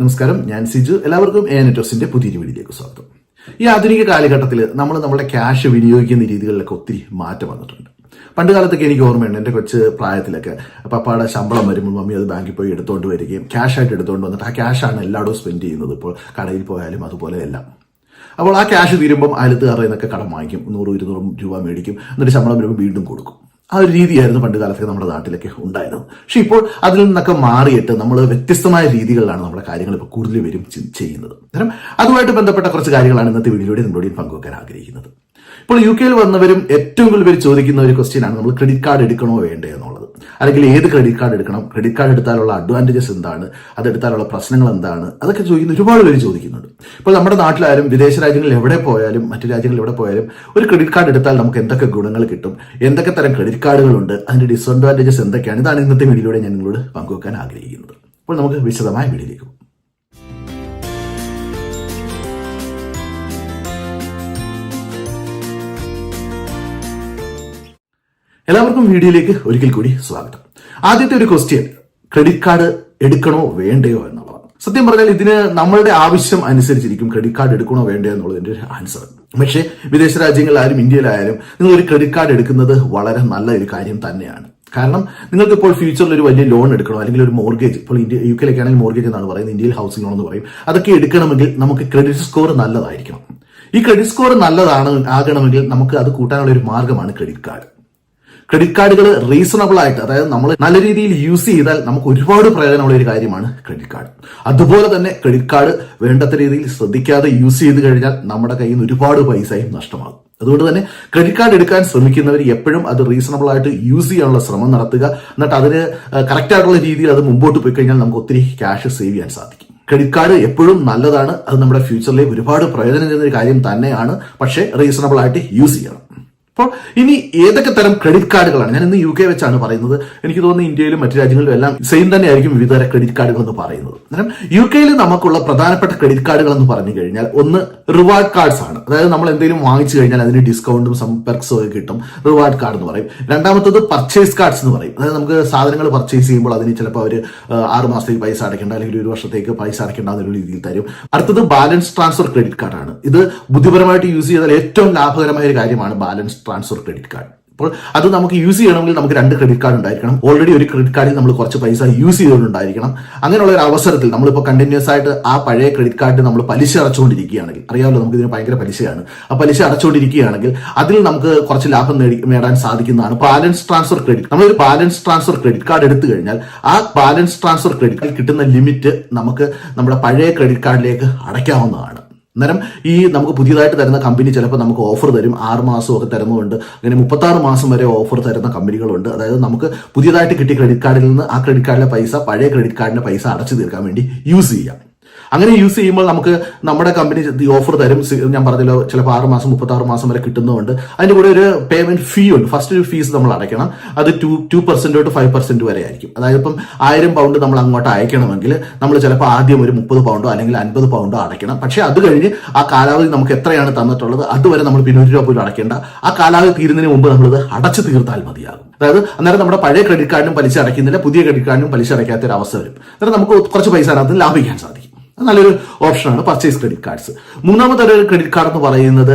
നമസ്കാരം, ഞാൻ സിജു. എല്ലാവർക്കും നെറ്റ്വർക്സിന്റെ പുതിയൊരു വീഡിയോയിലേക്ക് സ്വാഗതം. ഈ ആധുനിക കാലഘട്ടത്തിൽ നമ്മൾ നമ്മുടെ ക്യാഷ് വിനിയോഗിക്കുന്ന രീതികളിലൊക്കെ ഒത്തിരി മാറ്റം വന്നിട്ടുണ്ട്. പണ്ട് കാലത്തൊക്കെ എനിക്ക് ഓർമ്മയുണ്ട്, എൻ്റെ കൊച്ചു പ്രായത്തിലൊക്കെ പപ്പായുടെ ശമ്പളം വരുമ്പോൾ മമ്മി അത് ബാങ്കിൽ പോയി എടുത്തുകൊണ്ട് വരികയും ക്യാഷായിട്ട് എടുത്തുകൊണ്ട് വന്നിട്ട് ആ ക്യാഷാണ് എല്ലായിടവും സ്പെൻഡ് ചെയ്യുന്നത്. ഇപ്പോൾ കടയിൽ പോയാലും അതുപോലെ എല്ലാം. അപ്പോൾ ആ ക്യാഷ് തീരുമ്പം അയലത്തുകാരുടെ നിന്നൊക്കെ കടം വാങ്ങിക്കും, 100-200 രൂപ മേടിക്കും, എന്നിട്ട് ശമ്പളം വരുമ്പോൾ വീണ്ടും കൊടുക്കും. ആ ഒരു രീതിയായിരുന്നു പണ്ട് കാലത്തൊക്കെ നമ്മുടെ നാട്ടിലൊക്കെ ഉണ്ടായിരുന്നത്. പക്ഷെ ഇപ്പോൾ അതിൽ നിന്നൊക്കെ മാറിയിട്ട് നമ്മൾ വ്യത്യസ്തമായ രീതികളിലാണ് നമ്മുടെ കാര്യങ്ങൾ ഇപ്പോൾ കൂടുതൽ പേരും ചെയ്യുന്നത്. കാരണം അതുമായിട്ട് ബന്ധപ്പെട്ട കുറച്ച് കാര്യങ്ങളാണ് ഇന്നത്തെ വീഡിയോയിലൂടെ നിങ്ങളോട് പങ്കുവെക്കാൻ ആഗ്രഹിക്കുന്നത്. ഇപ്പോൾ UK വന്നവരും ഏറ്റവും കൂടുതൽ പേര് ചോദിക്കുന്ന ഒരു ക്വസ്റ്റ്യൻ ആണ്, നമ്മൾ ക്രെഡിറ്റ് കാർഡ് എടുക്കണോ വേണ്ടേ എന്നുള്ളത്. അല്ലെങ്കിൽ ഏത് ക്രെഡിറ്റ് കാർഡ് എടുക്കണം, ക്രെഡിറ്റ് കാർഡ് എടുത്താലുള്ള അഡ്വാൻറ്റേജസ് എന്താണ്, അതെടുത്താലുള്ള പ്രശ്നങ്ങൾ എന്താണ്, അതൊക്കെ ചോദിക്കുന്ന ഒരുപാട് പേര് ചോദിക്കുന്നുണ്ട്. ഇപ്പോൾ നമ്മുടെ നാട്ടിലായാലും വിദേശ രാജ്യങ്ങളിൽ എവിടെ പോയാലും മറ്റു രാജ്യങ്ങളിൽ എവിടെ പോയാലും ഒരു ക്രെഡിറ്റ് കാർഡ് എടുത്താൽ നമുക്ക് എന്തൊക്കെ ഗുണങ്ങൾ കിട്ടും, എന്തൊക്കെ തരം ക്രെഡിറ്റ് കാർഡുകളുണ്ട്, അതിന്റെ ഡിസ്അഡ്വാൻറ്റേജസ് എന്തൊക്കെയാണ്, ഇതാണ് ഇന്നത്തെ വീഡിയോയിലൂടെ ഞാൻ നിങ്ങളോട് പങ്കുവെക്കാൻ ആഗ്രഹിക്കുന്നത്. അപ്പോൾ നമുക്ക് വിശദമായ വീഡിയോയിലേക്ക് പോകും. എല്ലാവർക്കും വീഡിയോയിലേക്ക് ഒരിക്കൽ കൂടി സ്വാഗതം. ആദ്യത്തെ ഒരു ക്വസ്റ്റ്യൻ, ക്രെഡിറ്റ് കാർഡ് എടുക്കണോ വേണ്ടയോ എന്നുള്ളതാണ്. സത്യം പറഞ്ഞാൽ ഇതിന് നമ്മളുടെ ആവശ്യം അനുസരിച്ചിരിക്കും ക്രെഡിറ്റ് കാർഡ് എടുക്കണോ വേണ്ടയോ എന്നുള്ളതിന്റെ ഒരു ആൻസർ. പക്ഷേ വിദേശ രാജ്യങ്ങളിലായാലും ഇന്ത്യയിലായാലും നിങ്ങൾ ഒരു ക്രെഡിറ്റ് കാർഡ് എടുക്കുന്നത് വളരെ നല്ല ഒരു കാര്യം തന്നെയാണ്. കാരണം നിങ്ങൾക്ക് ഇപ്പോൾ ഫ്യൂച്ചറിൽ ഒരു വലിയ ലോൺ എടുക്കണോ, അല്ലെങ്കിൽ ഒരു മോർഗേജ്, ഇപ്പോൾ UK ആണെങ്കിൽ മോർഗേജ് എന്നാണ് പറയുന്നത്, ഇന്ത്യയിൽ ഹൗസിംഗ് ലോൺ എന്ന് പറയും, അതൊക്കെ എടുക്കണമെങ്കിൽ നമുക്ക് ക്രെഡിറ്റ് സ്കോർ നല്ലതായിരിക്കണം. ഈ ക്രെഡിറ്റ് സ്കോർ ആകണമെങ്കിൽ നമുക്ക് അത് കൂട്ടാനുള്ള ഒരു മാർഗമാണ് ക്രെഡിറ്റ് കാർഡ്. ക്രെഡിറ്റ് കാർഡുകൾ റീസണബിൾ ആയിട്ട്, അതായത് നമ്മൾ നല്ല രീതിയിൽ യൂസ് ചെയ്താൽ നമുക്ക് ഒരുപാട് പ്രയോജനമുള്ള ഒരു കാര്യമാണ് ക്രെഡിറ്റ് കാർഡ്. അതുപോലെ തന്നെ ക്രെഡിറ്റ് കാർഡ് വേണ്ടത്ര രീതിയിൽ ശ്രദ്ധിക്കാതെ യൂസ് ചെയ്ത് കഴിഞ്ഞാൽ നമ്മുടെ കയ്യിൽ നിന്ന് ഒരുപാട് പൈസയും നഷ്ടമാകും. അതുകൊണ്ട് തന്നെ ക്രെഡിറ്റ് കാർഡ് എടുക്കാൻ ശ്രമിക്കുന്നവർ എപ്പോഴും അത് റീസണബിൾ ആയിട്ട് യൂസ് ചെയ്യാനുള്ള ശ്രമം നടത്തുക. എന്നിട്ട് അതിന് കറക്റ്റ് ആയിട്ടുള്ള രീതിയിൽ അത് മുമ്പോട്ട് പോയി കഴിഞ്ഞാൽ നമുക്ക് ഒത്തിരി ക്യാഷ് സേവ് ചെയ്യാൻ സാധിക്കും. ക്രെഡിറ്റ് കാർഡ് എപ്പോഴും നല്ലതാണ്, അത് നമ്മുടെ ഫ്യൂച്ചറിലേക്ക് ഒരുപാട് പ്രയോജനം ചെയ്യുന്ന ഒരു കാര്യം തന്നെയാണ്. പക്ഷേ റീസണബിൾ ആയിട്ട് യൂസ് ചെയ്യണം. അപ്പോൾ ഇനി ഏതൊക്കെ തരം ക്രെഡിറ്റ് കാർഡുകളാണ്, ഞാൻ ഇന്ന് UK വെച്ചാണ് പറയുന്നത്. എനിക്ക് തോന്നുന്നു ഇന്ത്യയിലും മറ്റു രാജ്യങ്ങളിലും എല്ലാം സെയിം തന്നെയായിരിക്കും വിവിധ തരം ക്രെഡിറ്റ് കാർഡുകൾ എന്ന് പറയുന്നത്. കാരണം UK നമുക്കുള്ള പ്രധാനപ്പെട്ട ക്രെഡിറ്റ് കാർഡുകൾ എന്ന് പറഞ്ഞു കഴിഞ്ഞാൽ ഒന്ന് റിവാർഡ് കാർഡ്സ് ആണ്. അതായത് നമ്മൾ എന്തെങ്കിലും വാങ്ങിച്ചു കഴിഞ്ഞാൽ അതിന് ഡിസ്കൗണ്ടും സമ്പർക്സും ഒക്കെ കിട്ടും, റിവാർഡ് കാർഡ് എന്ന് പറയും. രണ്ടാമത്തത് പർച്ചേസ് കാർഡ്സ് എന്ന് പറയും. അതായത് നമുക്ക് സാധനങ്ങൾ പർച്ചേസ് ചെയ്യുമ്പോൾ അതിന് ചിലപ്പോൾ അവർ 6 മാസത്തേക്ക് പൈസ അടയ്ക്കേണ്ട, അല്ലെങ്കിൽ 1 വർഷത്തേക്ക് പൈസ അടയ്ക്കേണ്ട എന്നൊരു രീതിയിൽ തരും. അടുത്തത് ബാലൻസ് ട്രാൻസ്ഫർ ക്രെഡിറ്റ് കാർഡാണ്. ഇത് ബുദ്ധിപരമായിട്ട് യൂസ് ചെയ്താൽ ഏറ്റവും ലാഭകരമായ ഒരു കാര്യമാണ് ബാലൻസ് ട്രാൻസ്ഫർ ക്രെഡിറ്റ് കാർഡ്. അപ്പോൾ അത് നമുക്ക് യൂസ് ചെയ്യണമെങ്കിൽ നമുക്ക് 2 ക്രെഡിറ്റ് കാർഡ് ഉണ്ടായിരിക്കണം. ഓൾറെഡി ഒരു ക്രെഡിറ്റ് കാർഡിൽ നമ്മൾ കുറച്ച് പൈസ യൂസ് ചെയ്തുകൊണ്ടുണ്ടായിരിക്കണം. അങ്ങനെയുള്ള ഒരു അവസരത്തിൽ നമ്മളിപ്പോൾ കണ്ടിന്യൂസ് ആയിട്ട് ആ പഴയ ക്രെഡിറ്റ് കാർഡ് നമ്മൾ പലിശ അടച്ചുകൊണ്ടിരിക്കുകയാണെങ്കിൽ, അറിയാമല്ലോ നമുക്ക് ഇതിന് ഭയങ്കര പലിശയാണ്, ആ പലിശ അടച്ചുകൊണ്ടിരിക്കുകയാണെങ്കിൽ അതിൽ നമുക്ക് കുറച്ച് ലാഭം നേടാൻ സാധിക്കുന്നതാണ് ബാലൻസ് ട്രാൻസ്ഫർ ക്രെഡിറ്റ്. നമ്മളൊരു ബാലൻസ് ട്രാൻസ്ഫർ ക്രെഡിറ്റ് കാർഡ് എടുത്തു കഴിഞ്ഞാൽ ആ ബാലൻസ് ട്രാൻസ്ഫർ ക്രെഡിറ്റ് കാർഡിൽ കിട്ടുന്ന ലിമിറ്റ് നമുക്ക് നമ്മുടെ പഴയ ക്രെഡിറ്റ് കാർഡിലേക്ക് അടയ്ക്കാവുന്നതാണ്. അന്നേരം ഈ നമുക്ക് പുതിയതായിട്ട് തരുന്ന കമ്പനി ചിലപ്പോൾ നമുക്ക് ഓഫർ തരും, 6 മാസം ഒക്കെ തരുന്നുണ്ട്, അങ്ങനെ 36 മാസം വരെ ഓഫർ തരുന്ന കമ്പനികളുണ്ട്. അതായത് നമുക്ക് പുതിയതായിട്ട് കിട്ടിയ ക്രെഡിറ്റ് കാർഡിൽ നിന്ന് ആ ക്രെഡിറ്റ് കാർഡിലെ പൈസ പഴയ ക്രെഡിറ്റ് കാർഡിന്റെ പൈസ അടച്ചു തീർക്കാൻ വേണ്ടി യൂസ് ചെയ്യാം. അങ്ങനെ യൂസ് ചെയ്യുമ്പോൾ നമുക്ക് നമ്മുടെ കമ്പനി ഓഫർ തരും. ഞാൻ പറഞ്ഞല്ലോ, ചിലപ്പോൾ 6 മാസം 36 മാസം വരെ കിട്ടുന്നതുകൊണ്ട് അതിന്റെ കൂടെ ഒരു പേയ്മെന്റ് ഫീ ഉണ്ട്. ഫസ്റ്റ് ഒരു ഫീസ് നമ്മൾ അടയ്ക്കണം. അത് 2% തൊട്ട് 5% വരെ ആയിരിക്കും. അതായത് ഇപ്പം 1000 പൗണ്ട് നമ്മൾ അങ്ങോട്ട് അയക്കണമെങ്കിൽ നമ്മൾ ചിലപ്പോൾ ആദ്യം ഒരു 30 പൗണ്ടോ അല്ലെങ്കിൽ 50 പൗണ്ടോ അടയ്ക്കണം. പക്ഷെ അത് കഴിഞ്ഞ് ആ കാലാവധി നമുക്ക് എത്രയാണ് തന്നിട്ടുള്ളത് അതുവരെ നമ്മൾ പിന്നെ 1 രൂപ പോലും അടയ്ക്കേണ്ട. ആ കാലാവധി തീരുന്നതിന് മുമ്പ് നമ്മളത് അടച്ചു തീർത്താൽ മതിയാകും. അതായത് അന്നേരം നമ്മുടെ പഴയ ക്രെഡിറ്റ് കാർഡിനും പലിശ അടയ്ക്കുന്നില്ല, പുതിയ ക്രെഡിറ്റ് കാർഡിനും പലിശ അടയ്ക്കാത്ത ഒരു അവസ്ഥ വരും. അന്നേരം നമുക്ക് കുറച്ച് പൈസ അതിനകത്ത് ലാഭിക്കാൻ സാധിക്കും. നല്ലൊരു ഓപ്ഷനാണ് പർച്ചേസ് ക്രെഡിറ്റ് കാർഡ്സ്. മൂന്നാമത്തെ ഒരു ക്രെഡിറ്റ് കാർഡ് എന്ന് പറയുന്നത്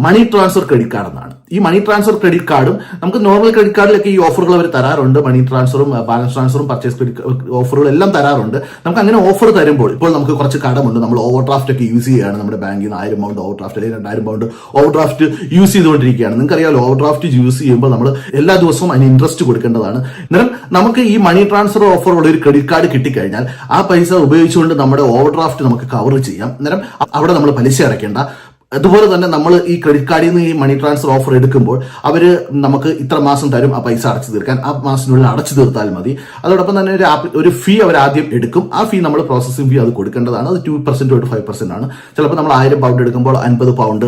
മണി ട്രാൻസ്ഫർ ക്രെഡിറ്റ് കാർഡ് എന്നാണ്. ഈ മണി ട്രാൻസ്ഫർ ക്രെഡിറ്റ് കാർഡും നമുക്ക് നോർമൽ ക്രെഡിറ്റ് കാർഡിലൊക്കെ ഈ ഓഫറുകൾ അവർ തരാറുണ്ട്. മണി ട്രാൻസ്ഫറും ബാലൻസ് ട്രാൻസ്ഫറും പർച്ചേസ് ക്രെഡിറ്റ് ഓഫറുകൾ എല്ലാം തരാറുണ്ട്. നമുക്ക് അങ്ങനെ ഓഫർ തരുമ്പോൾ ഇപ്പോൾ നമുക്ക് കുറച്ച് കടമുണ്ട്, നമ്മൾ ഓവർ ഡ്രാഫ്റ്റ് ഒക്കെ യൂസ് ചെയ്യുകയാണ്, നമ്മുടെ ബാങ്കിൽ നിന്ന് 1000 പൗണ്ട് ഓവർ ഡ്രാഫ്റ്റ് അല്ലെങ്കിൽ 2000 പൗണ്ട് ഓവർ ഡ്രാഫ്റ്റ് യൂസ് ചെയ്തുകൊണ്ടിരിക്കുകയാണ്. നിങ്ങൾക്കറിയാമല്ലോ, ഓവർ ഡ്രാഫ്റ്റ് യൂസ് ചെയ്യുമ്പോൾ നമ്മൾ എല്ലാ ദിവസവും അതിന് ഇൻട്രസ്റ്റ് കൊടുക്കേണ്ടതാണ്. അന്നേരം നമുക്ക് ഈ മണി ട്രാൻസ്ഫർ ഓഫർ ഉള്ള ഒരു ക്രെഡിറ്റ് കാർഡ് കിട്ടിക്കഴിഞ്ഞാൽ ആ പൈസ ഉപയോഗിച്ചുകൊണ്ട് നമ്മുടെ ഓവർ ഡ്രാഫ്റ്റ് നമുക്ക് കവർ ചെയ്യാം. അന്നേരം അവിടെ നമ്മൾ പലിശ അടയ്ക്കേണ്ട. അതുപോലെ തന്നെ നമ്മൾ ഈ ക്രെഡിറ്റ് കാർഡിൽ നിന്ന് ഈ മണി ട്രാൻസ്ഫർ ഓഫർ എടുക്കുമ്പോൾ അവർ നമുക്ക് ഇത്ര മാസം തരും ആ പൈസ അടച്ചു തീർക്കാൻ, ആ മാസത്തിനുള്ളിൽ അടച്ചു തീർത്താൽ മതി. അതോടൊപ്പം തന്നെ ഒരു ഫീ അവർ ആദ്യം എടുക്കും. ആ ഫീ നമ്മൾ പ്രോസസ്സിംഗ് ഫീ അത് കൊടുക്കേണ്ടതാണ്. അത് 2% തൊട്ട് 5% ആണ്. ചിലപ്പോൾ നമ്മൾ 1000 പൗണ്ട് എടുക്കുമ്പോൾ 50 പൗണ്ട്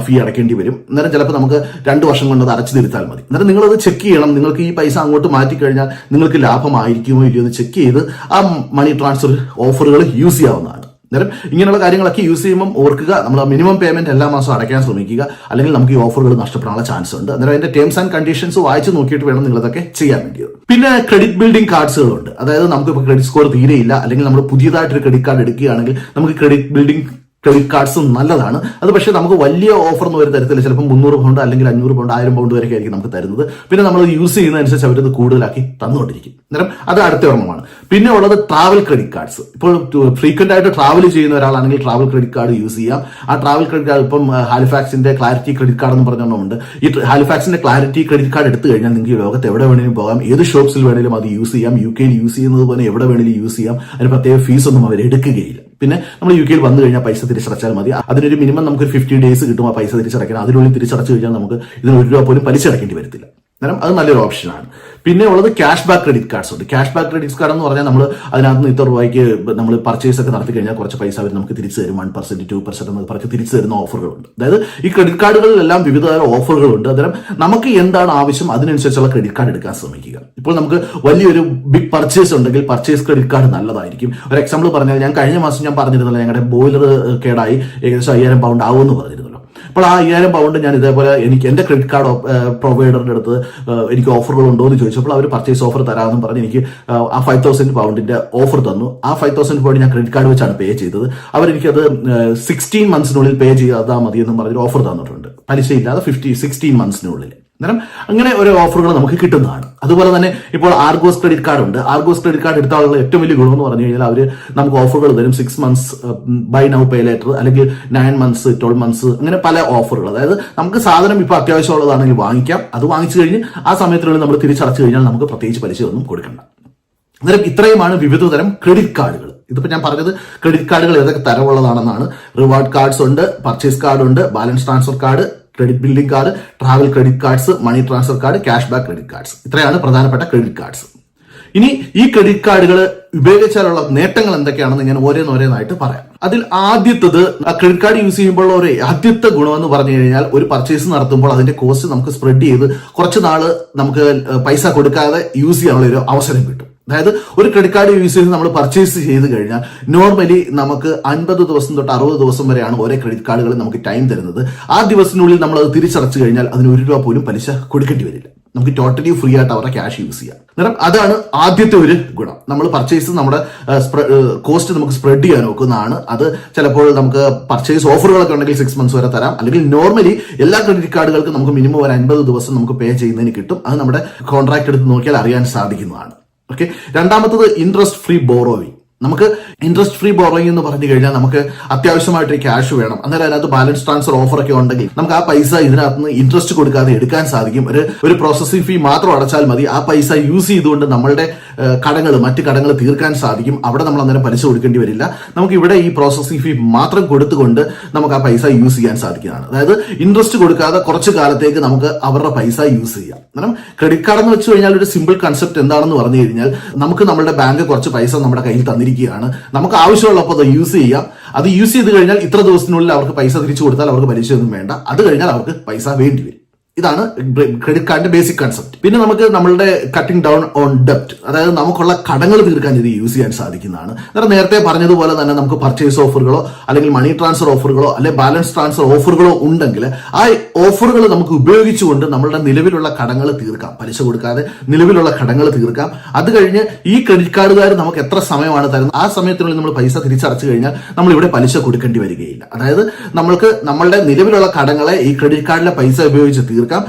ഫീ അടയ്ക്കേണ്ടി വരും. അന്നേരം ചിലപ്പോൾ നമുക്ക് 2 വർഷം കൊണ്ട് അത് അടച്ചു തീർത്താൽ മതി. അന്നേരം നിങ്ങളത് ചെക്ക് ചെയ്യണം. നിങ്ങൾക്ക് ഈ പൈസ അങ്ങോട്ട് മാറ്റിക്കഴിഞ്ഞാൽ നിങ്ങൾക്ക് ലാഭമായിരിക്കുമോ ഇല്ലയോ എന്ന് ചെക്ക് ചെയ്ത് ആ മണി ട്രാൻസ്ഫർ ഓഫറുകൾ യൂസ് ചെയ്യാവുന്നതാണ്. അന്നേരം ഇങ്ങനെയുള്ള കാര്യങ്ങളൊക്കെ യൂസ് ചെയ്യുമ്പോൾ ഓർക്കുക, നമ്മൾ മിനിമം പേയ്മെന്റ് എല്ലാ മാസവും അടയ്ക്കാൻ ശ്രമിക്കുക, അല്ലെങ്കിൽ നമുക്ക് ഈ ഓഫറുകൾ നഷ്ടപ്പെടാനുള്ള ചാൻസ് ഉണ്ട്. അന്നേരം അതിന്റെ ടേംസ് ആൻഡ് കണ്ടീഷൻസ് വായിച്ച് നോക്കിയിട്ട് വേണം നിങ്ങളതൊക്കെ ചെയ്യാൻ വേണ്ടിയത്. പിന്നെ ക്രെഡിറ്റ് ബിൽഡിംഗ് കാർഡ്സുകളുണ്ട്. അതായത് നമുക്ക് ഇപ്പോൾ ക്രെഡിറ്റ് സ്കോർ തീരെയില്ല, അല്ലെങ്കിൽ നമ്മൾ പുതിയതായിട്ടൊരു ക്രെഡിറ്റ് കാർഡ് എടുക്കുകയാണെങ്കിൽ നമുക്ക് ക്രെഡിറ്റ് ബിൽഡിംഗ് ക്രെഡിറ്റ് കാർഡ്സും നല്ലതാണ്. അത് പക്ഷേ നമുക്ക് വലിയ ഓഫർ എന്ന് തരത്തില്ല. ചിലപ്പോൾ 300 പൗണ്ട് അല്ലെങ്കിൽ 500 പൗണ്ട് 1000 പൗണ്ട് വരെയൊക്കെ ആയിരിക്കും നമുക്ക് തരുന്നത്. പിന്നെ നമ്മൾ യൂസ് ചെയ്യുന്നതനുസരിച്ച് അവരത് കൂടുതലാക്കി തന്നുകൊണ്ടിരിക്കും. അന്നേരം അത് അടുത്ത ഓർമ്മമാണ്. പിന്നെ ഉള്ളത് ട്രാവൽ ക്രെഡിറ്റ് കാർഡ്സ്. ഇപ്പോൾ ഫ്രീക്വന്റ് ആയിട്ട് ട്രാവൽ ചെയ്യുന്ന ഒരാളാണെങ്കിൽ ട്രാവൽ ക്രെഡിറ്റ് കാർഡ് യൂസ് ചെയ്യാം. ആ ട്രാവൽ ക്രെഡിറ്റ് കാർഡ് ഇപ്പം ഹാലിഫാക്സിന്റെ ക്ലാരിറ്റി ക്രെഡിറ്റ് കാർഡ് എന്ന് പറഞ്ഞുകൊണ്ട് ഈ ഹാലിഫാക്സിന്റെ ക്ലാരിറ്റി ക്രെഡിറ്റ് കാർഡ് എടുത്തു കഴിഞ്ഞാൽ നിങ്ങൾക്ക് ലോകത്ത് എവിടെ വേണമെങ്കിലും പോകാം, ഏത് ഷോപ്സിൽ വേണമെങ്കിലും അത് യൂസ് ചെയ്യാം. UK യൂസ് ചെയ്യുന്നത് പോലെ എവിടെ വേണമെങ്കിലും യൂസ് ചെയ്യാം. അതിന് പ്രത്യേക ഫീസ് ഒന്നും അവർ എടുക്കുകയില്ല. പിന്നെ നമ്മൾ UK വന്നു കഴിഞ്ഞാൽ പൈസ തിരിച്ചടച്ചാൽ മതി. അതിനൊരു മിനിമം നമുക്ക് 50 ഡേയ്സ് കിട്ടും ആ പൈസ തിരിച്ചടയ്ക്കണം. അതിനുള്ളിൽ തിരിച്ചടച്ചു കഴിഞ്ഞാൽ നമുക്ക് ഇതിന് ₹1 പോലും പലിശ അടയ്ക്കേണ്ടി വരത്തില്ല. അന്നേരം അത് നല്ലൊരു ഓപ്ഷനാണ്. പിന്നെ ഉള്ളത് ക്യാഷ് ബാക്ക് ക്രെഡിറ്റ് കാർഡ്സ് ഉണ്ട്. ക്യാഷ് ബാക്ക് ക്രെഡിറ്റ് കാർഡ് എന്ന് പറഞ്ഞാൽ നമ്മൾ അതിനകത്ത് നിന്ന് ഇത്ര രൂപയ്ക്ക് നമ്മൾ പർച്ചേസ് ഒക്കെ നടത്തി കഴിഞ്ഞാൽ കുറച്ച് പൈസ അവർ നമുക്ക് തിരിച്ചു തരും. 1%, 2% എന്നൊക്കെ പറഞ്ഞ് തിരിച്ചു തരുന്ന ഓഫറുകളുണ്ട്. അതായത് ഈ ക്രെഡിറ്റ് കാർഡുകളിലെല്ലാം വിവിധ തരം ഓഫറുകളുണ്ട്. അന്നേരം നമുക്ക് എന്താണ് ആവശ്യം അതിനനുസരിച്ചുള്ള ക്രെഡിറ്റ് കാർഡ് എടുക്കാൻ ശ്രമിക്കുക. ഇപ്പോൾ നമുക്ക് വലിയൊരു ബിഗ് പർച്ചേസ് ഉണ്ടെങ്കിൽ പർച്ചേസ് ക്രെഡിറ്റ് കാർഡ് നല്ലതായിരിക്കും. ഒരു എക്സാമ്പിൾ പറഞ്ഞാൽ ഞാൻ കഴിഞ്ഞ മാസം ഞാൻ പറഞ്ഞിരുന്നല്ലോ, ഞങ്ങളുടെ ബോയിലർ കേടായി ഏകദേശം 5000 പൗണ്ട് ആവുമെന്ന് പറഞ്ഞിരുന്നല്ലോ. അപ്പോൾ ആ 5000 പൗണ്ട് ഞാൻ ഇതേപോലെ എനിക്ക് എന്റെ ക്രെഡിറ്റ് കാർഡ് പ്രൊവൈഡറിന്റെ അടുത്ത് എനിക്ക് ഓഫറുകൾ ഉണ്ടോ എന്ന് ചോദിച്ചപ്പോൾ അവർ പർച്ചേസ് ഓഫർ തരാമെന്ന് പറഞ്ഞ് എനിക്ക് ആ 5000 പൗണ്ടിന്റെ ഓഫർ തന്നു. ആ 5000 പൗണ്ട് ഞാൻ ക്രെഡിറ്റ് കാർഡ് വെച്ചാണ് പേ ചെയ്തത്. അവരെനിക്കത് 16 മന്ത്സിനുള്ളിൽ പേ ചെയ്താൽ മതി എന്ന് പറഞ്ഞൊരു ഓഫർ തന്നിട്ടുണ്ട്. പലിശയില്ലാതെ 16 മന്ത്സിനുള്ളിൽ. അന്നേരം അങ്ങനെ ഓരോ ഓഫറുകൾ നമുക്ക് കിട്ടുന്നതാണ്. അതുപോലെ തന്നെ ഇപ്പോൾ ആർഗോസ് ക്രെഡിറ്റ് കാർഡ് ഉണ്ട്. ആർഗോസ് ക്രെഡിറ്റ് കാർഡ് എടുത്താലുള്ള ഏറ്റവും വലിയ ഗുണം എന്ന് പറഞ്ഞു കഴിഞ്ഞാൽ അവർ നമുക്ക് ഓഫറുകൾ തരും. 6 months buy now pay later, അല്ലെങ്കിൽ 9 മന്ത്സ് 12 മന്ത്സ്, അങ്ങനെ പല ഓഫറുകൾ. അതായത് നമുക്ക് സാധനം ഇപ്പോൾ അത്യാവശ്യമുള്ളതാണെങ്കിൽ വാങ്ങിക്കാം. അത് വാങ്ങിച്ചു കഴിഞ്ഞ് ആ സമയത്തിനുള്ളിൽ നമ്മൾ തിരിച്ചടച്ചു കഴിഞ്ഞാൽ നമുക്ക് പ്രത്യേകിച്ച് പലിശ ഒന്നും കൊടുക്കണ്ട. അന്നേരം ഇത്രയുമാണ് വിവിധ തരം ക്രെഡിറ്റ് കാർഡുകൾ. ഇതിപ്പോ ഞാൻ പറഞ്ഞത് ക്രെഡിറ്റ് കാർഡുകൾ ഏതൊക്കെ തരമുള്ളതാണെന്നാണ്. റിവാർഡ് കാർഡ്സ് ഉണ്ട്, പർച്ചേസ് കാർഡ് ഉണ്ട്, balance transfer card, credit building card, travel credit cards, money transfer card, cash back credit cards. ഇത്രയാണ് പ്രധാനപ്പെട്ട ക്രെഡിറ്റ് കാർഡ്സ്. ഇനി ഈ ക്രെഡിറ്റ് കാർഡുകൾ ഉപയോഗിച്ചാലുള്ള നേട്ടങ്ങൾ എന്തൊക്കെയാണെന്ന് ഞാൻ ഓരോന്നായിട്ട് പറയാം. അതിൽ ആദ്യത്തത് ക്രെഡിറ്റ് കാർഡ് യൂസ് ചെയ്യുമ്പോൾ ഒരു ആദ്യത്തെ ഗുണമെന്ന് പറഞ്ഞു കഴിഞ്ഞാൽ ഒരു പർച്ചേസ് നടത്തുമ്പോൾ അതിന്റെ കോസ്റ്റ് നമുക്ക് സ്പ്രെഡ് ചെയ്ത് കുറച്ച് നാള് നമുക്ക് പൈസ കൊടുക്കാതെ യൂസ് ചെയ്യാനുള്ള ഒരു അവസരം കിട്ടും. അതായത് ഒരു ക്രെഡിറ്റ് കാർഡ് യൂസ് ചെയ്ത് നമ്മൾ പർച്ചേസ് ചെയ്ത് കഴിഞ്ഞാൽ നോർമലി നമുക്ക് 50 ദിവസം തൊട്ട് 60 ദിവസം വരെയാണ് ഓരോ ക്രെഡിറ്റ് കാർഡുകൾ നമുക്ക് ടൈം തരുന്നത്. ആ ദിവസത്തിനുള്ളിൽ നമ്മൾ അത് തിരിച്ചടച്ചു കഴിഞ്ഞാൽ അതിന് ₹1 പോലും പലിശ കൊടുക്കേണ്ടി വരില്ല. നമുക്ക് ടോട്ടലി ഫ്രീ ആയിട്ട് അവരുടെ ക്യാഷ് യൂസ് ചെയ്യാം. അന്നേരം അതാണ് ആദ്യത്തെ ഒരു ഗുണം. നമ്മൾ പർച്ചേസ് നമ്മുടെ കോസ്റ്റ് നമുക്ക് സ്പ്രെഡ് ചെയ്യാൻ നോക്കുന്നതാണ്. അത് ചിലപ്പോൾ നമുക്ക് പർച്ചേസ് ഓഫറുകളൊക്കെ ഉണ്ടെങ്കിൽ 6 മന്ത്സ് വരെ തരാം. അല്ലെങ്കിൽ നോർമലി എല്ലാ ക്രെഡിറ്റ് കാർഡുകൾക്കും നമുക്ക് മിനിമം ഒരു 50 ദിവസം നമുക്ക് പേ ചെയ്യുന്നതിന് കിട്ടും. അത് നമ്മുടെ കോൺട്രാക്ട് എടുത്ത് നോക്കിയാൽ അറിയാൻ സാധിക്കുന്നതാണ്. ഓക്കെ. രണ്ടാമത്തത് ഇൻട്രസ്റ്റ് ഫ്രീ ബോറോവിംഗ്. നമുക്ക് ഇൻട്രസ്റ്റ് ഫ്രീ ബോറോയിങ് എന്ന് പറഞ്ഞു കഴിഞ്ഞാൽ നമുക്ക് അത്യാവശ്യമായിട്ട് ക്യാഷ് വേണം. അന്നേരം അതിനകത്ത് ബാലൻസ് ട്രാൻസ്ഫർ ഓഫർ ഒക്കെ ഉണ്ടെങ്കിൽ നമുക്ക് ആ പൈസ ഇതിനകത്ത് നിന്ന് ഇൻട്രസ്റ്റ് കൊടുക്കാതെ എടുക്കാൻ സാധിക്കും. ഒരു പ്രോസസിംഗ് ഫീ മാത്രം അടച്ചാൽ മതി. ആ പൈസ യൂസ് ചെയ്തുകൊണ്ട് നമ്മളുടെ മറ്റ് കടങ്ങൾ തീർക്കാൻ സാധിക്കും. അവിടെ നമ്മൾ അന്നേരം പലിശ കൊടുക്കേണ്ടി വരില്ല. നമുക്ക് ഇവിടെ ഈ പ്രോസസിംഗ് ഫീ മാത്രം കൊടുത്തുകൊണ്ട് നമുക്ക് ആ പൈസ യൂസ് ചെയ്യാൻ സാധിക്കുന്നതാണ്. അതായത് ഇൻട്രസ്റ്റ് കൊടുക്കാതെ കുറച്ച് കാലത്തേക്ക് നമുക്ക് അവരുടെ പൈസ യൂസ് ചെയ്യാം. കാരണം ക്രെഡിറ്റ് കാർഡ് എന്ന് വെച്ച് കഴിഞ്ഞാൽ ഒരു സിമ്പിൾ കൺസെപ്റ്റ് എന്താണെന്ന് പറഞ്ഞു കഴിഞ്ഞാൽ നമുക്ക് നമ്മുടെ ബാങ്ക് കുറച്ച് പൈസ നമ്മുടെ കയ്യിൽ തന്നിരിക്കുകയാണ്. നമുക്ക് ആവശ്യമുള്ളപ്പോൾ അത് യൂസ് ചെയ്യാം. അത് യൂസ് ചെയ്ത് കഴിഞ്ഞാൽ ഇത്ര ദിവസത്തിനുള്ളിൽ അവർക്ക് പൈസ തിരിച്ചു കൊടുത്താൽ അവർക്ക് പലിശയൊന്നും വേണ്ട. അത് കഴിഞ്ഞാൽ അവർക്ക് പൈസ വേണ്ടി വരും. ഇതാണ് ക്രെഡിറ്റ് കാർഡിന്റെ ബേസിക് കൺസെപ്റ്റ്. പിന്നെ നമുക്ക് നമ്മളുടെ കട്ടിംഗ് ഡൗൺ ഓൺ ഡെപ്റ്റ്, അതായത് നമുക്കുള്ള കടങ്ങൾ തീർക്കാൻ ഇത് യൂസ് ചെയ്യാൻ സാധിക്കുന്നതാണ്. അതായത് നേരത്തെ പറഞ്ഞതുപോലെ തന്നെ നമുക്ക് പർച്ചേസ് ഓഫറുകളോ അല്ലെങ്കിൽ മണി ട്രാൻസ്ഫർ ഓഫറുകളോ അല്ലെങ്കിൽ ബാലൻസ് ട്രാൻസ്ഫർ ഓഫറുകളോ ഉണ്ടെങ്കിൽ ആ ഓഫറുകൾ നമുക്ക് ഉപയോഗിച്ചുകൊണ്ട് നമ്മളുടെ നിലവിലുള്ള കടങ്ങൾ തീർക്കാം. പലിശ കൊടുക്കാതെ നിലവിലുള്ള കടങ്ങൾ തീർക്കാം. അത് കഴിഞ്ഞ് ഈ ക്രെഡിറ്റ് കാർഡുകാർ നമുക്ക് എത്ര സമയമാണ് തരുന്നത് ആ സമയത്തിനുള്ളിൽ നമ്മൾ പൈസ തിരിച്ചടച്ചു കഴിഞ്ഞാൽ നമ്മൾ ഇവിടെ പലിശ കൊടുക്കേണ്ടി വരികയില്ല. അതായത് നമ്മൾക്ക് നമ്മളുടെ നിലവിലുള്ള കടങ്ങളെ ഈ ക്രെഡിറ്റ് കാർഡിലെ പൈസ ഉപയോഗിച്ച്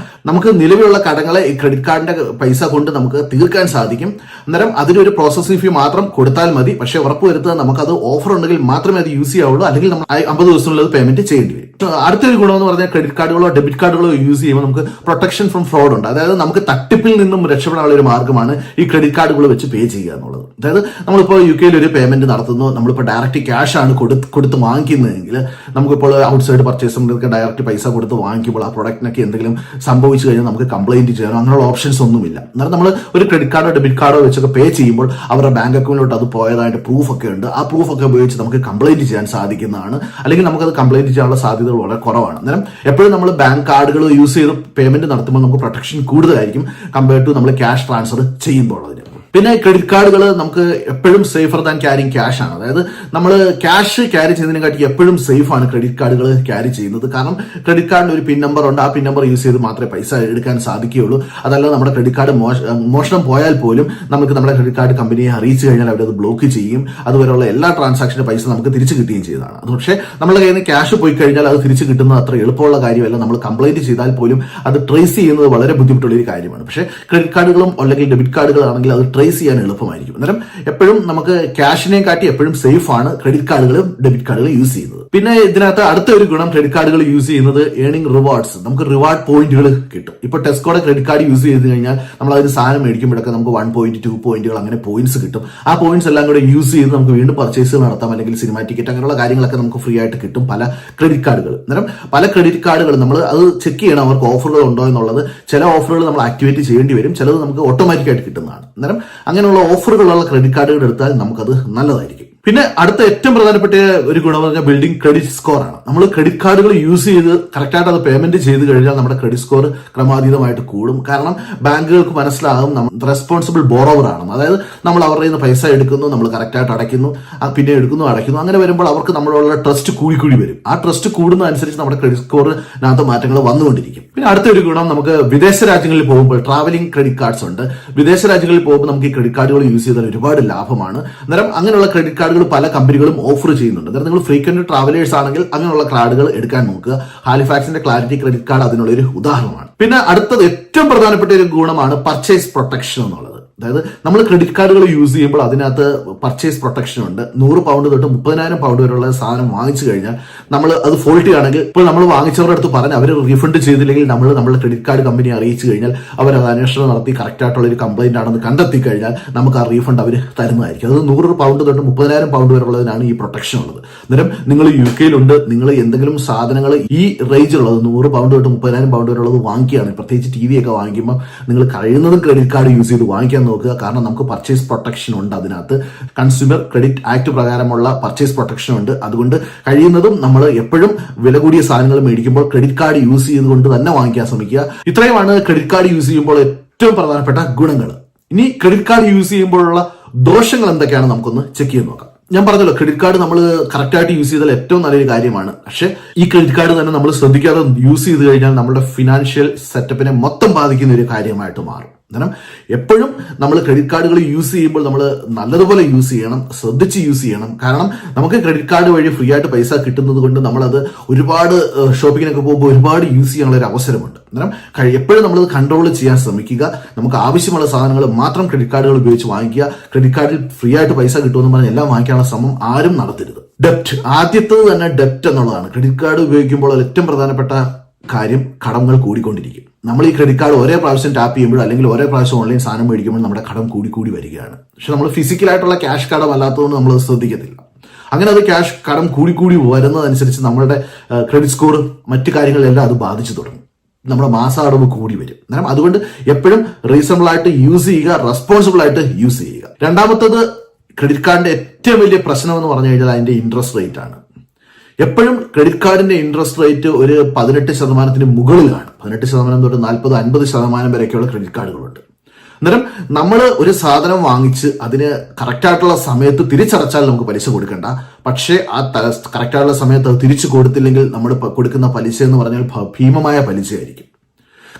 നമുക്ക് നിലവിലുള്ള കടങ്ങളെ ഈ ക്രെഡിറ്റ് കാർഡിന്റെ പൈസ കൊണ്ട് നമുക്ക് തീർക്കാൻ സാധിക്കും. അന്നേരം അതിനൊരു പ്രോസസിംഗ് ഫീ മാത്രം കൊടുത്താൽ മതി. പക്ഷേ ഉറപ്പുവരുത്തുക നമുക്കത് ഓഫർ ഉണ്ടെങ്കിൽ മാത്രമേ അത് യൂസ് ചെയ്യാവുള്ളൂ. അല്ലെങ്കിൽ നമ്മൾ 50 ദിവസത്തിനുള്ളിൽ പേയ്മെന്റ് ചെയ്യേണ്ടി വരും. അടുത്തൊരു ഗുണം എന്ന് പറഞ്ഞാൽ ക്രെഡിറ്റ് കാർഡുകളോ ഡെബിറ്റ് കാർഡുകളോ യൂസ് ചെയ്യുമ്പോൾ നമുക്ക് പ്രൊട്ടക്ഷൻ ഫ്രം ഫ്രോഡ് ഉണ്ട്. അതായത് നമുക്ക് തട്ടിപ്പിൽ നിന്നും രക്ഷപ്പെടാനുള്ള ഒരു മാർഗ്ഗമാണ് ഈ ക്രെഡിറ്റ് കാർഡുകൾ വെച്ച് പേ ചെയ്യുക എന്നുള്ളത്. അതായത് നമ്മളിപ്പോൾ UK ഒരു പേയ്മെന്റ് നടത്തുന്നു, നമ്മളിപ്പോൾ ഡയറക്റ്റ് ക്യാഷ് ആണ് കൊടുത്ത് വാങ്ങിക്കുന്നതെങ്കിൽ നമുക്കിപ്പോൾ ഔട്ട്സൈഡ് പർച്ചേസിനൊക്കെ ഡയറക്റ്റ് പൈസ കൊടുത്ത് വാങ്ങിക്കുമ്പോൾ ആ പ്രൊഡക്റ്റിനൊക്കെ എന്തെങ്കിലും സംഭവിച്ചു കഴിഞ്ഞാൽ നമുക്ക് കംപ്ലൈന്റ് ചെയ്യാനോ അങ്ങനെയുള്ള ഓപ്ഷൻസ് ഒന്നുമില്ല. എന്നാൽ നമ്മൾ ഒരു ക്രെഡിറ്റ് കാർഡോ ഡെബിറ്റ് കാർഡോ വെച്ചൊക്കെ പേ ചെയ്യുമ്പോൾ അവരുടെ ബാങ്ക് അക്കൗണ്ടിലോട്ട് അത് പോയതായിട്ട് പ്രൂഫ് ഒക്കെ ഉണ്ട്. ആ പ്രൂഫ് ഒക്കെ ഉപയോഗിച്ച് നമുക്ക് കംപ്ലൈന്റ് ചെയ്യാൻ സാധിക്കുന്നതാണ്. അല്ലെങ്കിൽ നമുക്കത് കംപ്ലൈന്റ് ചെയ്യാനുള്ള സാധ്യതകൾ വളരെ കുറവാണ്. അന്നേരം എപ്പോഴും നമ്മൾ ബാങ്ക് കാർഡുകൾ യൂസ് ചെയ്ത് പേയ്മെന്റ് നടത്തുമ്പോൾ നമുക്ക് പ്രൊട്ടക്ഷൻ കൂടുതലായിരിക്കും കമ്പയർഡ് ടു നമ്മൾ ക്യാഷ് ട്രാൻസ്ഫർ ചെയ്യുമ്പോൾ. പിന്നെ ക്രെഡിറ്റ് കാർഡുകൾ നമുക്ക് എപ്പോഴും സേഫർ ദാൻ ക്യാരിങ് ക്യാഷ് ആണ്. അതായത് നമ്മൾ ക്യാഷ് ക്യാരി ചെയ്യുന്നതിനെക്കാട്ടി എപ്പോഴും സേഫ് ആണ് ക്രെഡിറ്റ് കാർഡുകൾ ക്യാരി ചെയ്യുന്നത്. കാരണം ക്രെഡിറ്റ് കാർഡിന് ഒരു പിൻ നമ്പർ ഉണ്ട്, ആ പിൻ നമ്പർ യൂസ് ചെയ്ത് മാത്രമേ പൈസ എടുക്കാൻ സാധിക്കുകയുള്ളൂ. അതല്ല നമ്മുടെ ക്രെഡിറ്റ് കാർഡ് മോഷണം പോയാൽ പോലും നമുക്ക് നമ്മുടെ ക്രെഡിറ്റ് കാർഡ് കമ്പനിയെ അറിയിച്ചു കഴിഞ്ഞാൽ അവരത് ബ്ലോക്ക് ചെയ്യും. അതുവരെയുള്ള എല്ലാ ട്രാൻസാക്ഷന്റെ പൈസ നമുക്ക് തിരിച്ചു കിട്ടുകയും ചെയ്തതാണ്. അത് പക്ഷേ നമ്മുടെ കയ്യിൽ നിന്ന് ക്യാഷ് പോയി കഴിഞ്ഞാൽ അത് തിരിച്ചു കിട്ടുന്നത് അത്ര എളുപ്പമുള്ള കാര്യമല്ല. നമ്മൾ കംപ്ലൈന്റ് ചെയ്താൽ പോലും അത് ട്രേസ് ചെയ്യുന്നത് വളരെ ബുദ്ധിമുട്ടുള്ള ഒരു കാര്യമാണ്. പക്ഷേ ക്രെഡിറ്റ് കാർഡുകളും അല്ലെങ്കിൽ ഡെബിറ്റ് കാർഡുകളാണെങ്കിൽ അത് ട്രേസ് ചെയ്യാൻ എളുപ്പമായിരിക്കും. അന്നേരം എപ്പോഴും നമുക്ക് ക്യാഷിനെ കാട്ടി എപ്പോഴും സേഫ് ആണ് ക്രെഡിറ്റ് കാർഡുകളും ഡെബിറ്റ് കാർഡുകളും യൂസ് ചെയ്യുന്നത്. പിന്നെ ഇതിനകത്ത് അടുത്ത ഒരു ഗുണം ക്രെഡിറ്റ് കാർഡുകൾ യൂസ് ചെയ്യുന്നത് ഏണിംഗ് റിവാർഡ്സ്, നമുക്ക് റിവാർഡ് പോയിന്റുകൾ കിട്ടും. ഇപ്പൊ ടെസ്കോയുടെ ക്രെഡിറ്റ് കാർഡ് യൂസ് ചെയ്ത് കഴിഞ്ഞാൽ നമ്മൾ അതിന് സാധനം മേടിക്കുമ്പോഴൊക്കെ നമുക്ക് 1 പോയിന്റ് 2 പോയിന്റുകൾ അങ്ങനെ പോയിന്റ്സ് കിട്ടും. ആ പോയിന്റ്സ് എല്ലാം കൂടെ യൂസ് ചെയ്ത് നമുക്ക് വീണ്ടും പർച്ചേസ് നടത്താം, അല്ലെങ്കിൽ സിനിമ ടിക്കറ്റ് അങ്ങനെയുള്ള കാര്യങ്ങളൊക്കെ നമുക്ക് ഫ്രീ ആയിട്ട് കിട്ടും പല ക്രെഡിറ്റ് കാർഡുകൾ. അന്നേരം പല ക്രെഡിറ്റ് കാർഡുകൾ നമ്മൾ അത് ചെക്ക് ചെയ്യണം അവർക്ക് ഓഫറുകൾ ഉണ്ടോ എന്നുള്ളത്. ചില ഓഫറുകൾ നമ്മൾ ആക്ടിവേറ്റ് ചെയ്യേണ്ടി വരും, ചിലത് നമുക്ക് ഓട്ടോമാറ്റിക്കായിട്ട് കിട്ടുന്നതാണ്. അന്നേരം അങ്ങനെയുള്ള ഓഫറുകളുള്ള ക്രെഡിറ്റ് കാർഡുകൾ എടുത്താൽ നമുക്കത് നല്ലതായിരിക്കും. പിന്നെ അടുത്ത ഏറ്റവും പ്രധാനപ്പെട്ട ഒരു ഗുണം പറഞ്ഞാൽ ബിൽഡിംഗ് ക്രെഡിറ്റ് സ്കോർ ആണ്. നമ്മൾ ക്രെഡിറ്റ് കാർഡുകൾ യൂസ് ചെയ്ത് കറക്റ്റായിട്ട് അത് പേയ്മെന്റ് ചെയ്ത് കഴിഞ്ഞാൽ നമ്മുടെ ക്രെഡിറ്റ് സ്കോർ ക്രമാതീതമായിട്ട് കൂടും. കാരണം ബാങ്കുകൾക്ക് മനസ്സിലാകും നമ്മൾ റെസ്പോൺസിബിൾ ബോറോവർ ആണ്. അതായത് നമ്മൾ അവരുടെ നിന്ന് പൈസ എടുക്കുന്നു, നമ്മൾ കറക്റ്റായിട്ട് അടയ്ക്കുന്നു, പിന്നെ എടുക്കുന്നു അടയ്ക്കുന്നു. അങ്ങനെ വരുമ്പോൾ അവർക്ക് നമ്മളുള്ള ട്രസ്റ്റ് കൂടി വരും. ആ ട്രസ്റ്റ് കൂടുന്നതനുസരിച്ച് നമ്മുടെ ക്രെഡിറ്റ് സ്കോറിനകത്ത് മാറ്റങ്ങൾ വന്നുകൊണ്ടിരിക്കും. പിന്നെ അടുത്ത ഒരു ഗുണം, നമുക്ക് വിദേശ രാജ്യങ്ങളിൽ പോകുമ്പോൾ ട്രാവലിംഗ് ക്രെഡിറ്റ് കാർഡ്സ് ഉണ്ട്. വിദേശ രാജ്യങ്ങളിൽ പോകുമ്പോൾ നമുക്ക് ഈ ക്രെഡിറ്റ് കാർഡുകൾ യൂസ് ചെയ്താൽ ഒരുപാട് ലാഭമാണ്. അന്നേരം അങ്ങനെയുള്ള ക്രെഡിറ്റ് കാർഡുകൾ പല കമ്പനികളും ഓഫർ ചെയ്യുന്നുണ്ട്. അതായത് നിങ്ങൾ ഫ്രീക്വന്റ് ട്രാവലേഴ്സ് ആണെങ്കിൽ അങ്ങനെയുള്ള കാർഡുകൾ എടുക്കാൻ നോക്കുക. ഹാലിഫാക്സിന്റെ ക്ലാരിറ്റി ക്രെഡിറ്റ് കാർഡ് അതിനുള്ള ഒരു ഉദാഹരണമാണ്. പിന്നെ അടുത്തത് ഏറ്റവും പ്രധാനപ്പെട്ട ഒരു ഗുണമാണ് പർച്ചേസ് പ്രൊട്ടക്ഷൻ എന്നുള്ളത്. അതായത് നമ്മൾ ക്രെഡിറ്റ് കാർഡുകൾ യൂസ് ചെയ്യുമ്പോൾ അതിനകത്ത് പർച്ചേസ് പ്രൊട്ടക്ഷൻ ഉണ്ട്. 100 പൗണ്ട് തൊട്ട് 30,000 പൗണ്ട് വരെയുള്ള സാധനം വാങ്ങിച്ചു കഴിഞ്ഞാൽ നമ്മൾ അത് ഫോൾട്ടി ആണെങ്കിൽ ഇപ്പോൾ നമ്മൾ വാങ്ങിച്ചവരുടെ അടുത്ത് പറഞ്ഞ് അവർ റീഫണ്ട് ചെയ്തില്ലെങ്കിൽ നമ്മുടെ ക്രെഡിറ്റ് കാർഡ് കമ്പനിയെ അറിയിച്ചു കഴിഞ്ഞാൽ അവർ അത് അന്വേഷണം നടത്തി കറക്റ്റ് ആയിട്ടുള്ള ഒരു കംപ്ലൈന്റ് ആണെന്ന് കണ്ടെത്തി കഴിഞ്ഞാൽ നമുക്ക് ആ റീഫണ്ട് അവർ തരുന്നതായിരിക്കും. അത് 100 പൗണ്ട് തൊട്ട് 30,000 പൗണ്ട് വരെയുള്ളതിനാണ് ഈ പ്രൊട്ടക്ഷൻ ഉള്ളത്. അന്നേരം നിങ്ങൾ UK നിങ്ങൾ എന്തെങ്കിലും സാധനങ്ങൾ ഈ റേഞ്ചിലുള്ളത് 100 പൗണ്ട് തൊട്ട് 30,000 പൗണ്ട് വരെയുള്ളത് വാങ്ങിക്കുകയാണ്, പ്രത്യേകിച്ച് TV ഒക്കെ വാങ്ങിക്കുമ്പോൾ നിങ്ങൾ കഴിയുന്നതും ക്രെഡിറ്റ് കാർഡ് യൂസ് ചെയ്ത് വാങ്ങിക്കാൻ നോക്കുക. കാരണം നമുക്ക് പർച്ചേസ് പ്രൊട്ടക്ഷൻ ഉണ്ട്. അതിനകത്ത് കൺസ്യൂമർ ക്രെഡിറ്റ് ആക്ട് പ്രകാരമുള്ള പർച്ചേസ് പ്രൊട്ടക്ഷൻ ഉണ്ട്. അതുകൊണ്ട് കഴിയുന്നതും നമ്മൾ എപ്പോഴും വില കൂടിയ സാധനങ്ങൾ മേടിക്കുമ്പോൾ ക്രെഡിറ്റ് കാർഡ് യൂസ് ചെയ്തുകൊണ്ട് തന്നെ വാങ്ങിക്കാൻ ശ്രമിക്കുക. ഇത്രയുമാണ് ക്രെഡിറ്റ് കാർഡ് യൂസ് ചെയ്യുമ്പോൾ ഏറ്റവും പ്രധാനപ്പെട്ട ഗുണങ്ങൾ. ഇനി ക്രെഡിറ്റ് കാർഡ് യൂസ് ചെയ്യുമ്പോഴുള്ള ദോഷങ്ങൾ എന്തൊക്കെയാണ് നമുക്കൊന്ന് ചെക്ക് ചെയ്ത് നോക്കാം. ഞാൻ പറഞ്ഞല്ലോ, ക്രെഡിറ്റ് കാർഡ് നമ്മൾ കറക്റ്റായിട്ട് യൂസ് ചെയ്താൽ ഏറ്റവും നല്ലൊരു കാര്യമാണ്. പക്ഷെ ഈ ക്രെഡിറ്റ് കാർഡ് തന്നെ നമ്മൾ ശ്രദ്ധിക്കാതെ യൂസ് ചെയ്ത് കഴിഞ്ഞാൽ നമ്മുടെ ഫിനാൻഷ്യൽ സെറ്റപ്പിനെ മൊത്തം ബാധിക്കുന്ന ഒരു കാര്യമായിട്ട് മാറും. കാരണം എപ്പോഴും നമ്മൾ ക്രെഡിറ്റ് കാർഡുകൾ യൂസ് ചെയ്യുമ്പോൾ നമ്മൾ നല്ലതുപോലെ യൂസ് ചെയ്യണം, ശ്രദ്ധിച്ച് യൂസ് ചെയ്യണം. കാരണം നമുക്ക് ക്രെഡിറ്റ് കാർഡ് വഴി ഫ്രീ ആയിട്ട് പൈസ കിട്ടുന്നത് കൊണ്ട് നമ്മളത് ഒരുപാട് ഷോപ്പിങ്ങിനൊക്കെ പോകുമ്പോൾ ഒരുപാട് യൂസ് ചെയ്യാനുള്ള ഒരു അവസരമുണ്ട്. അന്നേരം എപ്പോഴും നമ്മളത് കൺട്രോൾ ചെയ്യാൻ ശ്രമിക്കുക. നമുക്ക് ആവശ്യമുള്ള സാധനങ്ങൾ മാത്രം ക്രെഡിറ്റ് കാർഡുകൾ ഉപയോഗിച്ച് വാങ്ങിക്കുക. ക്രെഡിറ്റ് കാർഡിൽ ഫ്രീ ആയിട്ട് പൈസ കിട്ടുമെന്ന് പറഞ്ഞ് എല്ലാം വാങ്ങിക്കാനുള്ള ശ്രമം ആരും നടത്തരുത്. ഡെപ്റ്റ്, ആദ്യത്തേത് തന്നെ ഡെപ്റ്റ് എന്നുള്ളതാണ്. ക്രെഡിറ്റ് കാർഡ് ഉപയോഗിക്കുമ്പോൾ ഏറ്റവും പ്രധാനപ്പെട്ട കാര്യം കടങ്ങൾ കൂടിക്കൊണ്ടിരിക്കും. നമ്മൾ ഈ ക്രെഡിറ്റ് കാർഡ് ഒരേ പ്രാവശ്യം ടാപ്പ് ചെയ്യുമ്പോഴോ അല്ലെങ്കിൽ ഒരേ പ്രാവശ്യം ഓൺലൈൻ സാധനം മേടിക്കുമ്പോൾ നമ്മുടെ കടം കൂടി വരികയാണ്. പക്ഷെ നമ്മൾ ഫിസിക്കലായിട്ടുള്ള ക്യാഷ് കടം അല്ലാത്തതുകൊണ്ട് നമ്മൾ ശ്രദ്ധിക്കത്തില്ല. അങ്ങനെ അത് ക്യാഷ് കടം കൂടി വരുന്നതനുസരിച്ച് നമ്മുടെ ക്രെഡിറ്റ് സ്കോർ മറ്റു കാര്യങ്ങളെല്ലാം അത് ബാധിച്ചു തുടങ്ങും. നമ്മുടെ മാസാടവ് കൂടി വരും. അന്നേരം അതുകൊണ്ട് എപ്പോഴും റീസണബിൾ ആയിട്ട് യൂസ് ചെയ്യുക, റെസ്പോൺസിബിൾ ആയിട്ട് യൂസ് ചെയ്യുക. രണ്ടാമത്തത്, ക്രെഡിറ്റ് കാർഡിന്റെ ഏറ്റവും വലിയ പ്രശ്നം എന്ന് പറഞ്ഞു കഴിഞ്ഞാൽ അതിന്റെ ഇൻട്രസ്റ്റ് റേറ്റ് ആണ്. എപ്പോഴും ക്രെഡിറ്റ് കാർഡിന്റെ ഇൻട്രസ്റ്റ് റേറ്റ് ഒരു 18% മുകളിലാണ്. 18% തൊട്ട് 40-50% വരെയൊക്കെയുള്ള ക്രെഡിറ്റ് കാർഡുകളുണ്ട്. അന്നേരം നമ്മൾ ഒരു സാധനം വാങ്ങിച്ച് അതിന് കറക്റ്റായിട്ടുള്ള സമയത്ത് തിരിച്ചടച്ചാൽ നമുക്ക് പലിശ കൊടുക്കണ്ട. പക്ഷേ ആ കറക്റ്റായിട്ടുള്ള സമയത്ത് അത് തിരിച്ചു കൊടുത്തില്ലെങ്കിൽ നമ്മൾ കൊടുക്കുന്ന പലിശ എന്ന് പറഞ്ഞാൽ ഭീമമായ പലിശയായിരിക്കും.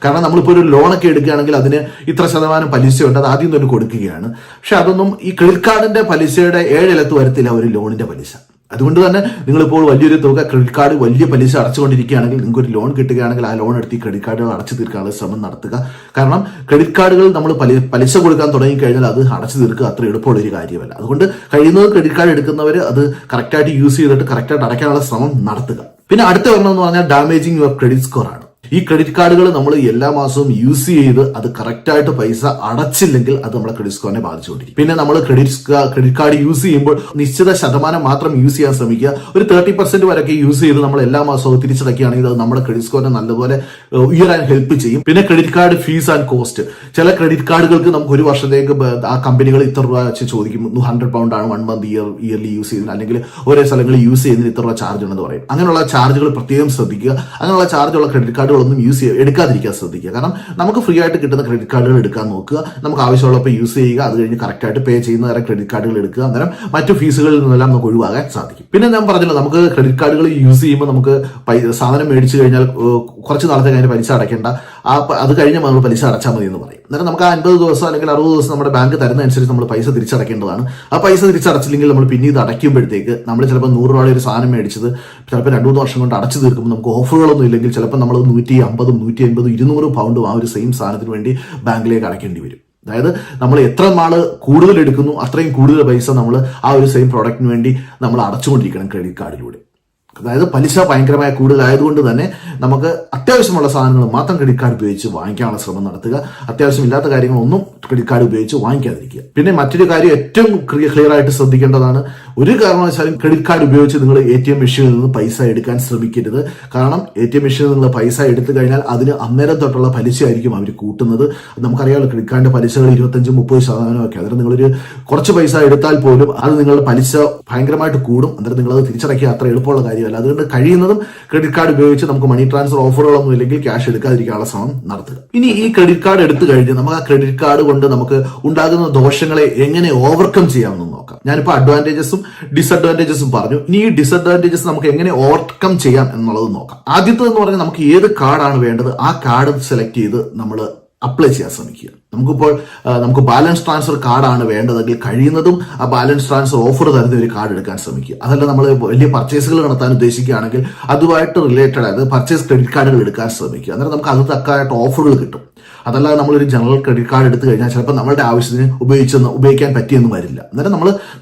കാരണം നമ്മളിപ്പോൾ ഒരു ലോണൊക്കെ എടുക്കുകയാണെങ്കിൽ അതിന് ഇത്ര ശതമാനം പലിശയുണ്ട്, അത് ആദ്യം തന്നെ കൊടുക്കുകയാണ്. പക്ഷെ അതൊന്നും ഈ ക്രെഡിറ്റ് കാർഡിന്റെ പലിശയുടെ 7 ഇലത്ത് വരത്തില്ല ഒരു ലോണിന്റെ പലിശ. അതുകൊണ്ട് തന്നെ നിങ്ങളിപ്പോൾ വലിയൊരു തുക ക്രെഡിറ്റ് കാർഡ് വലിയ പലിശ അടച്ചുകൊണ്ടിരിക്കുകയാണെങ്കിൽ നിങ്ങൾക്ക് ഒരു ലോൺ കിട്ടുകയാണെങ്കിൽ ആ ലോൺ എടുത്ത് ഈ ക്രെഡിറ്റ് കാർഡുകൾ അടച്ചു തീർക്കാനുള്ള ശ്രമം നടത്തുക. കാരണം ക്രെഡിറ്റ് കാർഡുകൾ നമ്മൾ പലിശ കൊടുക്കാൻ തുടങ്ങിക്കഴിഞ്ഞാൽ അത് അടച്ചു തീർക്കുക അത്ര എളുപ്പമുള്ള ഒരു കാര്യമല്ല. അതുകൊണ്ട് കഴിയുന്നത് ക്രെഡിറ്റ് കാർഡ് എടുക്കുന്നവർ അത് കറക്റ്റായിട്ട് യൂസ് ചെയ്തിട്ട് കറക്റ്റായിട്ട് അടയ്ക്കാനുള്ള ശ്രമം നടത്തുക. പിന്നെ അടുത്ത വരണമെന്ന് പറഞ്ഞാൽ ഡാമേജിങ് യുവർ ക്രെഡിറ്റ് സ്കോർ ആണ്. ഈ ക്രെഡിറ്റ് കാർഡുകൾ നമ്മൾ എല്ലാ മാസവും യൂസ് ചെയ്ത് അത് കറക്റ്റായിട്ട് പൈസ അടച്ചില്ലെങ്കിൽ അത് നമ്മുടെ ക്രെഡിറ്റ് സ്കോറിനെ ബാധിച്ചുകൊണ്ടിരിക്കും. പിന്നെ നമ്മൾ ക്രെഡിറ്റ് കാർഡ് യൂസ് ചെയ്യുമ്പോൾ നിശ്ചിത ശതമാനം മാത്രം യൂസ് ചെയ്യാൻ ശ്രമിക്കുക. ഒരു 30% വരെയൊക്കെ യൂസ് ചെയ്ത് നമ്മൾ എല്ലാ മാസവും തിരിച്ചടക്കുകയാണെങ്കിൽ അത് നമ്മുടെ ക്രെഡിറ്റ് സ്കോറിനെ നല്ലപോലെ ഉയരാൻ ഹെൽപ്പ് ചെയ്യും. പിന്നെ credit card fees and cost. ചില ക്രെഡിറ്റ് കാർഡുകൾക്ക് നമുക്ക് ഒരു വർഷത്തേക്ക് ആ കമ്പനികൾ ഇത്ര രൂപ വെച്ച് ചോദിക്കും. 100 പൗണ്ടാണ് 1 മന്ത് ഇയർലി യൂസ് ചെയ്യുന്നത്, അല്ലെങ്കിൽ ഒരേ സ്ഥലങ്ങളിൽ യൂസ് ചെയ്യുന്നതിന് ഇത്ര രൂപ ചാർജ് ഉണ്ടെന്ന് പറയും. അങ്ങനെയുള്ള ചാർജുകൾ പ്രത്യേകം ശ്രദ്ധിക്കുക. അങ്ങനെയുള്ള ചാർജുള്ള ക്രെഡിറ്റ് കാർഡ് കാർഡുകളൊന്നും എടുക്കാതിരിക്കാൻ ശ്രദ്ധിക്കുക. കാരണം നമുക്ക് ഫ്രീ ആയിട്ട് കിട്ടുന്ന ക്രെഡിറ്റ് കാർഡുകൾ എടുക്കാൻ നോക്കുക. നമുക്ക് ആവശ്യമുള്ളപ്പോൾ യൂസ് ചെയ്യുക. അത് കഴിഞ്ഞ് കറക്റ്റായിട്ട് പേ ചെയ്യുന്ന തരം ക്രെഡിറ്റ് കാർഡുകൾ എടുക്കുക. അന്നേരം മറ്റു ഫീസുകളിൽ നിന്നെല്ലാം നമുക്ക് ഒഴിവാകാൻ സാധിക്കും. പിന്നെ ഞാൻ പറഞ്ഞല്ലോ, നമുക്ക് ക്രെഡിറ്റ് കാർഡുകൾ യൂസ് ചെയ്യുമ്പോൾ നമുക്ക് സാധനം മേടിച്ചു കഴിഞ്ഞാൽ കുറച്ച് നാളത്തെ കഴിഞ്ഞ് പലിശ അടയ്ക്കേണ്ട, അത് കഴിഞ്ഞ് നമ്മൾ പലിശ അടച്ചാൽ മതി എന്ന് പറയും. അന്നേരം നമുക്ക് 50 ദിവസം അല്ലെങ്കിൽ 60 ദിവസം നമ്മുടെ ബാങ്ക് തരുന്നതനുസരിച്ച് നമ്മൾ പൈസ തിരിച്ചടക്കേണ്ടതാണ്. ആ പൈസ തിരിച്ചടച്ചില്ലെങ്കിൽ നമ്മൾ പിന്നെ ഇത് അടയ്ക്കുമ്പോഴത്തേക്ക് നമ്മൾ ചിലപ്പോൾ 100 രൂപയുടെ ഒരു സാധനം മേടിച്ചത് ചിലപ്പോൾ 2-3 വർഷം കൊണ്ട് അടച്ചു തീർക്കുമ്പോൾ നമുക്ക് ഓഫറുകളൊന്നും ഇല്ലെങ്കിൽ ചിലപ്പോൾ നമ്മൾ 150, 150, 200 പൗണ്ടും ആ ഒരു സെയിം സാധനത്തിന് വേണ്ടി ബാങ്കിലേക്ക് അടയ്ക്കേണ്ടി വരും. അതായത് നമ്മൾ എത്ര നാള് കൂടുതൽ എടുക്കുന്നു അത്രയും കൂടുതൽ പൈസ നമ്മൾ ആ ഒരു സെയിം പ്രോഡക്റ്റിന് വേണ്ടി നമ്മൾ അടച്ചുകൊണ്ടിരിക്കണം ക്രെഡിറ്റ് കാർഡിലൂടെ. അതായത് പലിശ ഭയങ്കരമായ കൂടുതലായതുകൊണ്ട് തന്നെ നമുക്ക് അത്യാവശ്യമുള്ള സാധനങ്ങൾ മാത്രം ക്രെഡിറ്റ് കാർഡ് ഉപയോഗിച്ച് വാങ്ങിക്കാനുള്ള ശ്രമം നടത്തുക. അത്യാവശ്യമില്ലാത്ത കാര്യങ്ങളൊന്നും ക്രെഡിറ്റ് കാർഡ് ഉപയോഗിച്ച് വാങ്ങിക്കാതിരിക്കുക. പിന്നെ മറ്റൊരു കാര്യം ഏറ്റവും ക്ലിയർ ആയിട്ട് ശ്രദ്ധിക്കേണ്ടതാണ്, ഒരു കാരണവശാലും ക്രെഡിറ്റ് കാർഡ് ഉപയോഗിച്ച് നിങ്ങൾ ATM മെഷീനിൽ നിന്ന് പൈസ എടുക്കാൻ ശ്രമിക്കരുത്. കാരണം ATM മെഷീനിൽ നിങ്ങൾ പൈസ എടുത്തു കഴിഞ്ഞാൽ അതിന് അന്നേരം തൊട്ടുള്ള പലിശ ആയിരിക്കും അവർ കൂട്ടുന്നത്. നമുക്കറിയാമല്ലോ, ക്രെഡിറ്റ് കാർഡിന്റെ പലിശകൾ 25-30% ഒക്കെ. അന്നേരം നിങ്ങളൊരു കുറച്ച് പൈസ എടുത്താൽ പോലും അത് നിങ്ങളുടെ പലിശ ഭയങ്കരമായിട്ട് കൂടും. അന്നേരം നിങ്ങളത് തിരിച്ചടക്കുക അത്ര എളുപ്പമുള്ള കാര്യമല്ല. അതുകൊണ്ട് കഴിയുന്നതും ക്രെഡിറ്റ് കാർഡ് ഉപയോഗിച്ച് നമുക്ക് മണി ട്രാൻസ്ഫർ ഓഫറുകളൊന്നും ഇല്ലെങ്കിൽ ക്യാഷ് എടുക്കാതിരിക്കാനുള്ള ശ്രമം നടത്തുക. ഇനി ഈ ക്രെഡിറ്റ് കാർഡ് എടുത്തു കഴിഞ്ഞ് നമുക്ക് ആ ക്രെഡിറ്റ് കാർഡ് കൊണ്ട് നമുക്ക് ഉണ്ടാകുന്ന ദോഷങ്ങളെ എങ്ങനെ ഓവർകം ചെയ്യാമെന്ന് നോക്കാം. ഞാനിപ്പോൾ അഡ്വാൻറ്റേജസും ഡിസഡ്വാൻറ്റേജസും പറഞ്ഞു. ഇനി ഈ ഡിസഡ്വാൻറ്റേജസ് നമുക്ക് എങ്ങനെ ഓവർകം ചെയ്യാം എന്നുള്ളത് നോക്കാം. ആദ്യത്തേതെന്ന് പറഞ്ഞാൽ നമുക്ക് ഏത് കാർഡാണ് വേണ്ടത് ആ കാർഡ് സെലക്ട് ചെയ്ത് നമ്മൾ അപ്ലൈ ചെയ്യാൻ ശ്രമിക്കുക. നമുക്ക് ബാലൻസ് ട്രാൻസ്ഫർ കാർഡാണ് വേണ്ടതെങ്കിൽ കഴിയുന്നതും ആ ബാലൻസ് ട്രാൻസ്ഫർ ഓഫർ തരുന്ന ഒരു കാർഡ് എടുക്കാൻ ശ്രമിക്കുക. അതല്ല നമ്മൾ വലിയ പർച്ചേസുകൾ നടത്താൻ ഉദ്ദേശിക്കുകയാണെങ്കിൽ അതുമായിട്ട് റിലേറ്റഡ് ആയത് പർച്ചേസ് ക്രെഡിറ്റ് കാർഡുകൾ എടുക്കാൻ ശ്രമിക്കുക. അന്നേരം നമുക്ക് അത് തക്കായിട്ട് ഓഫറുകൾ കിട്ടും. അതല്ലാതെ നമ്മളൊരു ജനറൽ ക്രെഡിറ്റ് കാർഡ് എടുത്തു കഴിഞ്ഞാൽ ചിലപ്പോൾ നമ്മളുടെ ആവശ്യത്തിന് ഉപയോഗിക്കാൻ പറ്റിയെന്ന് വരില്ല. അന്നേരം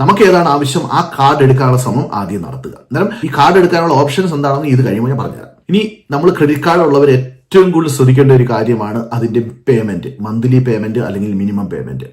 നമുക്ക് ഏതാണ് ആവശ്യം ആ കാർഡ് എടുക്കാനുള്ള ശ്രമം ആദ്യം നടത്തുക. അന്നേരം ഈ കാർഡ് എടുക്കാനുള്ള ഓപ്ഷൻസ് എന്താണെന്ന് ഇത് കഴിയുമ്പോൾ ഞാൻ പറഞ്ഞുതരാം. ഇനി നമ്മൾ ക്രെഡിറ്റ് കാർഡ് ഉള്ളവർ ഏറ്റവും കൂടുതൽ ശ്രദ്ധിക്കേണ്ട ഒരു കാര്യമാണ് അതിന്റെ പേയ്മെന്റ്, മന്ത്ലി പേയ്മെന്റ് അല്ലെങ്കിൽ മിനിമം പേയ്മെന്റ്.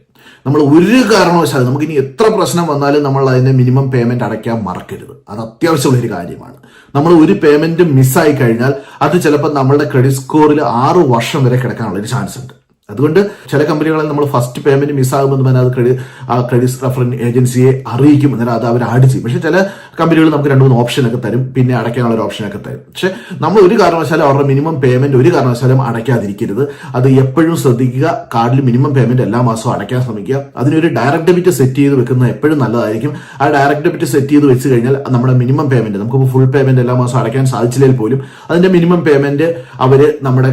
നമ്മൾ ഒരു കാരണവശാലും നമുക്കിനി എത്ര പ്രശ്നം വന്നാലും നമ്മൾ അതിന്റെ മിനിമം പേയ്മെന്റ് അടയ്ക്കാൻ മറക്കരുത്. അത് അത്യാവശ്യമുള്ള ഒരു കാര്യമാണ്. നമ്മൾ ഒരു പേയ്മെന്റ് മിസ്സായി കഴിഞ്ഞാൽ അത് ചിലപ്പോൾ നമ്മളുടെ ക്രെഡിറ്റ് സ്കോറിൽ 6 വർഷം വരെ കിടക്കാനുള്ള ഒരു ചാൻസ് ഉണ്ട്. അതുകൊണ്ട് ചില കമ്പനികളിൽ നമ്മൾ ഫസ്റ്റ് പേയ്മെന്റ് മിസ്സാകുമ്പോൾ തന്നെ അത് ക്രെഡിറ്റ് റഫറൻസ് ഏജൻസിയെ അറിയിക്കും. അന്നേരം അത് അവർ ആഡ് ചെയ്യും. പക്ഷെ ചില കമ്പനികൾ നമുക്ക് 2-3 ഓപ്ഷനൊക്കെ തരും, പിന്നെ അടയ്ക്കാനുള്ള ഒരു ഓപ്ഷനൊക്കെ തരും. പക്ഷെ നമ്മൾ ഒരു കാരണവശാലും അവരുടെ മിനിമം പേയ്മെന്റ് ഒരു കാരണവശാലും അടയ്ക്കാതിരിക്കരുത്. അത് എപ്പോഴും ശ്രദ്ധിക്കുക. കാർഡിൽ മിനിമം പേയ്മെന്റ് എല്ലാ മാസവും അടയ്ക്കാൻ ശ്രമിക്കുക. അതിനൊരു ഡയറക്റ്റ് ഡെബിറ്റ് സെറ്റ് ചെയ്ത് വെക്കുന്നത് എപ്പോഴും നല്ലതായിരിക്കും. ആ ഡയറക്റ്റ് ഡെബിറ്റ് സെറ്റ് ചെയ്ത് വെച്ച് കഴിഞ്ഞാൽ നമ്മുടെ മിനിമം പേയ്മെന്റ് നമുക്ക് ഫുൾ പേയ്മെന്റ് എല്ലാ മാസവും അടയ്ക്കാൻ സാധിച്ചില്ലെങ്കിൽ പോലും അതിന്റെ മിനിമം പേയ്മെന്റ് അവർ നമ്മുടെ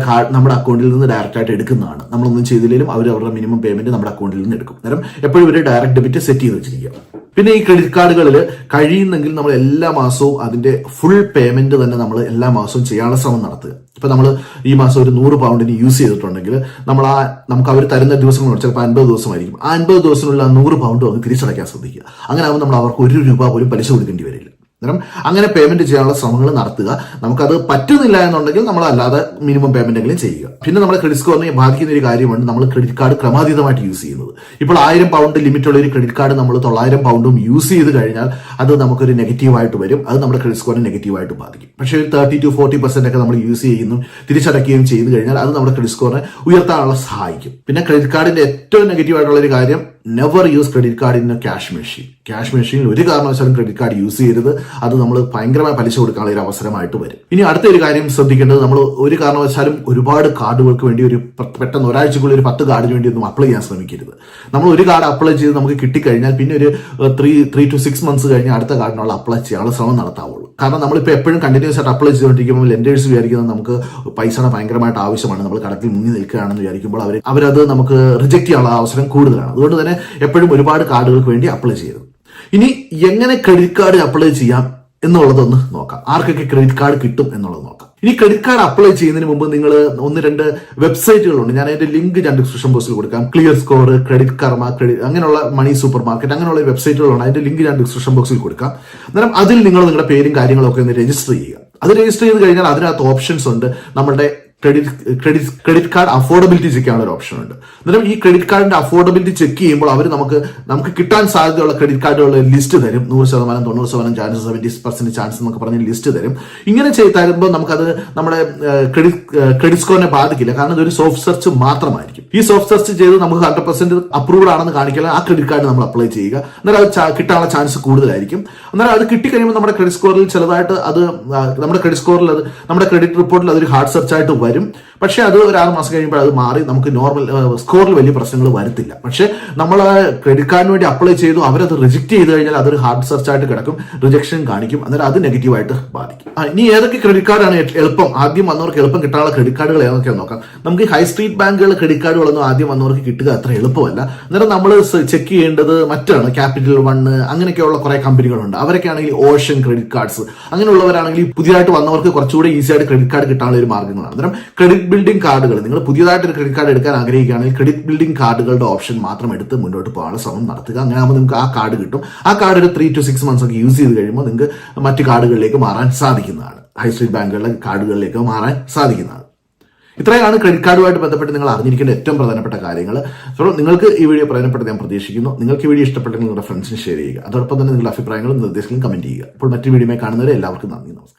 അക്കൗണ്ടിൽ നിന്ന് ഡയറക്റ്റ് ആയിട്ട് എടുക്കുന്നതാണ്. നമ്മളൊന്നും ചെയ്തില്ലെങ്കിലും അവരുടെ മിനിമം പേയ്മെന്റ് നമ്മുടെ അക്കൗണ്ടിൽ നിന്ന് എടുക്കും. അന്നേരം എപ്പോഴും ഒരു ഡയറക്റ്റ് ഡെബിറ്റ് സെറ്റ് ചെയ്ത് വെച്ചിരിക്കുക. പിന്നെ ഈ ക്രെഡിറ്റ് കാർഡുകളിൽ കഴിയുന്നെങ്കിൽ നമ്മൾ എല്ലാ മാസവും അതിന്റെ ഫുൾ പേയ്മെന്റ് തന്നെ നമ്മൾ എല്ലാ മാസവും ചെയ്യാനുള്ള ശ്രമം നടത്തുക. ഇപ്പൊ നമ്മൾ ഈ മാസം ഒരു 100 പൗണ്ടിന് യൂസ് ചെയ്തിട്ടുണ്ടെങ്കിൽ നമുക്ക് അവർ തരുന്ന ദിവസങ്ങളുണ്ട്, ചിലപ്പോൾ 50 ദിവസമായിരിക്കും. ആ 50 ദിവസത്തിനുള്ള 100 പൗണ്ട് നമുക്ക് തിരിച്ചടയ്ക്കാൻ ശ്രദ്ധിക്കുക. അങ്ങനെ ആകുമ്പോൾ നമ്മൾ അവർക്ക് 1 രൂപ പോലും പലിശ കൊടുക്കേണ്ടി വരില്ല. അന്നേരം അങ്ങനെ പേയ്മെന്റ് ചെയ്യാനുള്ള ശ്രമങ്ങൾ നടത്തുക. നമുക്കത് പറ്റുന്നില്ല എന്നുണ്ടെങ്കിൽ നമ്മൾ അല്ലാതെ മിനിമം പേയ്മെന്റ് എങ്കിലും ചെയ്യുക. പിന്നെ നമ്മുടെ ക്രെഡിറ്റ് സ്കോറിനെ ബാധിക്കുന്ന ഒരു കാര്യമാണ് നമ്മൾ ക്രെഡിറ്റ് കാർഡ് ക്രമാതീതമായിട്ട് യൂസ് ചെയ്യുന്നത്. ഇപ്പോൾ 1000 പൗണ്ട് ലിമിറ്റ് ഉള്ള ഒരു ക്രെഡിറ്റ് കാർഡ് നമ്മൾ 900 പൗണ്ടും യൂസ് ചെയ്ത് കഴിഞ്ഞാൽ അത് നമുക്കൊരു നെഗറ്റീവായിട്ട് വരും. അത് നമ്മുടെ ക്രെഡിറ്റ് സ്കോറിനെ നെഗറ്റീവായിട്ട് ബാധിക്കും. പക്ഷേ ഒരു 30-40% ഒക്കെ നമ്മൾ യൂസ് ചെയ്യുന്നു തിരിച്ചടയ്ക്കുകയും ചെയ്ത് കഴിഞ്ഞാൽ അത് നമ്മുടെ ക്രെഡിറ്റ് സ്കോറിനെ ഉയർത്താനുള്ള സഹായിക്കും. പിന്നെ ക്രെഡിറ്റ് കാർഡിന്റെ ഏറ്റവും നെഗറ്റീവായിട്ടുള്ള ഒരു കാര്യം, never use credit card in A cash machine. Cash മെഷീനിൽ ഒരു കാരണവശാലും ക്രെഡിറ്റ് കാർഡ് യൂസ് ചെയ്യരുത്. അത് നമ്മൾ ഭയങ്കരമായ പലിശ കൊടുക്കാനുള്ള ഒരു അവസരമായിട്ട് വരും. ഇനി അടുത്ത ഒരു കാര്യം ശ്രദ്ധിക്കേണ്ടത്, നമ്മൾ ഒരു കാരണവശാലും ഒരുപാട് കാർഡുകൾക്ക് വേണ്ടി പെട്ടെന്ന് ഒരാഴ്ചക്കുള്ളിൽ ഒരു 10 കാർഡിന് വേണ്ടി ഒന്നും അപ്ലൈ ചെയ്യാൻ ശ്രമിക്കരുത്. നമ്മൾ ഒരു കാർഡ് അപ്ലൈ ചെയ്ത് നമുക്ക് കിട്ടിക്കഴിഞ്ഞാൽ പിന്നെ ഒരു 3 to 6 months കഴിഞ്ഞ് അടുത്ത കാർഡിനുള്ള അപ്ലൈ ചെയ്യാനുള്ള ശ്രമം നടത്താവുള്ളൂ. കാരണം നമ്മളിപ്പോൾ എപ്പോഴും കണ്ടിന്യൂസ് ആയിട്ട് അപ്ലൈ ചെയ്തുകൊണ്ടിരിക്കുമ്പോൾ ലെൻഡേഴ്സ് വിചാരിക്കുന്നത് നമുക്ക് പൈസയുടെ ഭയങ്കരമായിട്ട് ആവശ്യമാണ്, നമ്മൾ കടത്തിൽ മുങ്ങി നിൽക്കുകയാണെന്ന് വിചാരിക്കുമ്പോൾ അവരത് നമുക്ക് റിജക്ട് ചെയ്യാനുള്ള അവസരം കൂടുതലാണ്. അതുകൊണ്ട് തന്നെ എപ്പോഴും ഒരുപാട് കാർഡുകൾക്ക് വേണ്ടി അപ്ലൈ ചെയ്യരുത്. ഇനി എങ്ങനെ ക്രെഡിറ്റ് കാർഡ് അപ്ലൈ ചെയ്യാം എന്നുള്ളതൊന്ന് നോക്കാം. ആർക്കൊക്കെ ക്രെഡിറ്റ് കാർഡ് കിട്ടും എന്നുള്ളത് നോക്കാം. ഇനി ക്രെഡിറ്റ് കാർഡ് അപ്ലൈ ചെയ്യുന്നതിന് മുമ്പ് നിങ്ങൾ 1-2 വെബ്സൈറ്റുകളുണ്ട്. ഞാൻ അതിന്റെ ലിങ്ക് ഞാൻ ഡിസ്ക്രിപ്ഷൻ ബോക്സിൽ കൊടുക്കാം. ക്ലിയർ സ്കോർ, ക്രെഡിറ്റ് കർമ്മ, അങ്ങനെയുള്ള മണി സൂപ്പർ മാർക്കറ്റ്, അങ്ങനെയുള്ള വെബ്സൈറ്റുകളുണ്ട്. അതിന്റെ ലിങ്ക് ഞാൻ ഡിസ്ക്രിപ്ഷൻ ബോക്സിൽ കൊടുക്കാം. അന്നേരം അതിൽ നിങ്ങൾ നിങ്ങളുടെ പേരും കാര്യങ്ങളൊക്കെ ഒന്ന് രജിസ്റ്റർ ചെയ്യുക. അത് രജിസ്റ്റർ ചെയ്ത് കഴിഞ്ഞാൽ അതിനകത്ത് ഓപ്ഷൻസ് ഉണ്ട്. നമ്മുടെ ക്രെഡിറ്റ് കാർഡ് അഫോർഡബിലിറ്റി ചെക്ക് ചെയ്യാനുള്ള ഒരു ഓപ്ഷൻ ഉണ്ട്. അന്നേരം ഈ ക്രെഡിറ്റ് കാർഡിന്റെ അഫോർഡബിലിറ്റി ചെക്ക് ചെയ്യുമ്പോൾ അവർ നമുക്ക് കിട്ടാൻ സാധ്യതയുള്ള ക്രെഡിറ്റ് കാർഡുകളുടെ ലിസ്റ്റ് തരും. 100%, 90% ചാൻസ്, 70% ചാൻസ് എന്നൊക്കെ പറഞ്ഞ് ലിസ്റ്റ് തരും. ഇങ്ങനെ തരുമ്പോൾ നമുക്കത് നമ്മുടെ ക്രെഡിറ്റ് സ്കോറിനെ ബാധിക്കില്ല. കാരണം ഇതൊരു സോഫ്റ്റ് സെർച്ച് മാത്രമായിരിക്കും. ഈ സോഫ്റ്റ് സെർച്ച് ചെയ്ത് നമുക്ക് 100% അപ്രൂവ്ഡ് ആണെന്ന് കാണിക്കാൻ ആ ക്രെഡിറ്റ് കാർഡ് നമ്മൾ അപ്ലൈ ചെയ്യുക. അന്നേരം അത് കിട്ടാനുള്ള ചാൻസ് കൂടുതലായിരിക്കും. അന്നേരം അത് കിട്ടിക്കഴിയുമ്പോൾ നമ്മുടെ ക്രെഡിറ്റ് സ്കോറിൽ ചെറുതായിട്ട് അത് നമ്മുടെ ക്രെഡിറ്റ് റിപ്പോർട്ടിൽ അതൊരു ഹാർഡ് സെർച്ച് ആയിട്ട് വരും. പക്ഷെ അത് ഒരു 6 മാസം കഴിയുമ്പോൾ അത് മാറി നമുക്ക് നോർമൽ സ്കോറിൽ വലിയ പ്രശ്നങ്ങൾ വരത്തില്ല. പക്ഷെ നമ്മൾ ക്രെഡിറ്റ് കാർഡിന് വേണ്ടി അപ്ലൈ ചെയ്തു, അവരത് റിജക്ട് ചെയ്ത് കഴിഞ്ഞാൽ അതൊരു ഹാർഡ് സെർച്ച് ആയിട്ട് കിടക്കും, റിജക്ഷൻ കാണിക്കും, അന്നേരം അത് നെഗറ്റീവായിട്ട് ബാധിക്കും. ഇനി ഏതൊക്കെ ക്രെഡിറ്റ് കാർഡാണ് എളുപ്പം ആദ്യം വന്നവർക്ക് എളുപ്പം കിട്ടാനുള്ള ക്രെഡിറ്റ് കാർഡുകൾ ഏതൊക്കെയാണെന്ന് നോക്കാം. നമുക്ക് ഈ ഹൈ സ്ട്രീറ്റ് ബാങ്കുകൾ ക്രെഡിറ്റ് കാർഡുകളൊന്നും ആദ്യം വന്നവർക്ക് കിട്ടുക അത്ര എളുപ്പമല്ല. അന്നേരം നമ്മൾ ചെക്ക് ചെയ്യേണ്ടത് മറ്റാണ്. ക്യാപിറ്റൽ വൺ അങ്ങനെയൊക്കെയുള്ള കുറെ കമ്പനികളുണ്ട്. അവരൊക്കെ ആണെങ്കിൽ ഓഷൻ ക്രെഡിറ്റ് കാർഡ്സ് അങ്ങനെയുള്ളവരാണെങ്കിൽ പുതിയതായിട്ട് വന്നവർക്ക് കുറച്ചുകൂടി ഈസി ആയിട്ട് ക്രെഡിറ്റ് കാർഡ് കിട്ടാനുള്ള ഒരു മാർഗ്ഗങ്ങളാണ്. അന്നേരം ക്രെഡിറ്റ് ബിൽഡിംഗ് കാർഡുകൾ നിങ്ങൾ പുതിയതായിട്ട് ഒരു ക്രെഡിറ്റ് കാർഡ് എടുക്കാൻ ആഗ്രഹിക്കുകയാണെങ്കിൽ ക്രെഡിറ്റ് ബിൽഡിംഗ് കാർഡുകളുടെ ഓപ്ഷൻ മാത്രം എടുത്ത് മുന്നോട്ട് പോകാനുള്ള ശ്രമം നടത്തുക. അങ്ങനെ ആകുമ്പോൾ നിങ്ങൾക്ക് ആ കാർഡ് കിട്ടും. ആ കാർഡ് ഒരു 3 to 6 months ഒക്കെ യൂസ് ചെയ്ത് കഴിയുമ്പോൾ നിങ്ങൾക്ക് മറ്റു കാർഡുകളിലേക്ക് മാറാൻ സാധിക്കുന്നതാണ്. ഹൈ സ്ട്രീറ്റ് ബാങ്കുകളുടെ കാർഡുകളിലേക്ക് മാറാൻ സാധിക്കുന്നതാണ്. ഇത്രയാണ് ക്രെഡിറ്റ് കാർഡുമായിട്ട് ബന്ധപ്പെട്ട് നിങ്ങൾ അറിഞ്ഞിരിക്കേണ്ട ഏറ്റവും പ്രധാനപ്പെട്ട കാര്യങ്ങൾ. സോ നിങ്ങൾക്ക് ഈ വീഡിയോ പ്രയോജനപ്പെട്ടത് ഞാൻ പ്രതീക്ഷിക്കുന്നു. നിങ്ങൾക്ക് ഈ വീഡിയോ ഇഷ്ടപ്പെട്ടെങ്കിൽ നിങ്ങളുടെ ഫ്രണ്ട്സിന് ഷെയർ ചെയ്യുക. അതോടൊപ്പം തന്നെ നിങ്ങളുടെ അഭിപ്രായങ്ങളും നിർദ്ദേശങ്ങളും കമന്റ് ചെയ്യുക. അപ്പോൾ മറ്റൊരു വീഡിയോയുമായി കാണുന്നവരെ എല്ലാവർക്കും നന്ദി, നമസ്കാരം.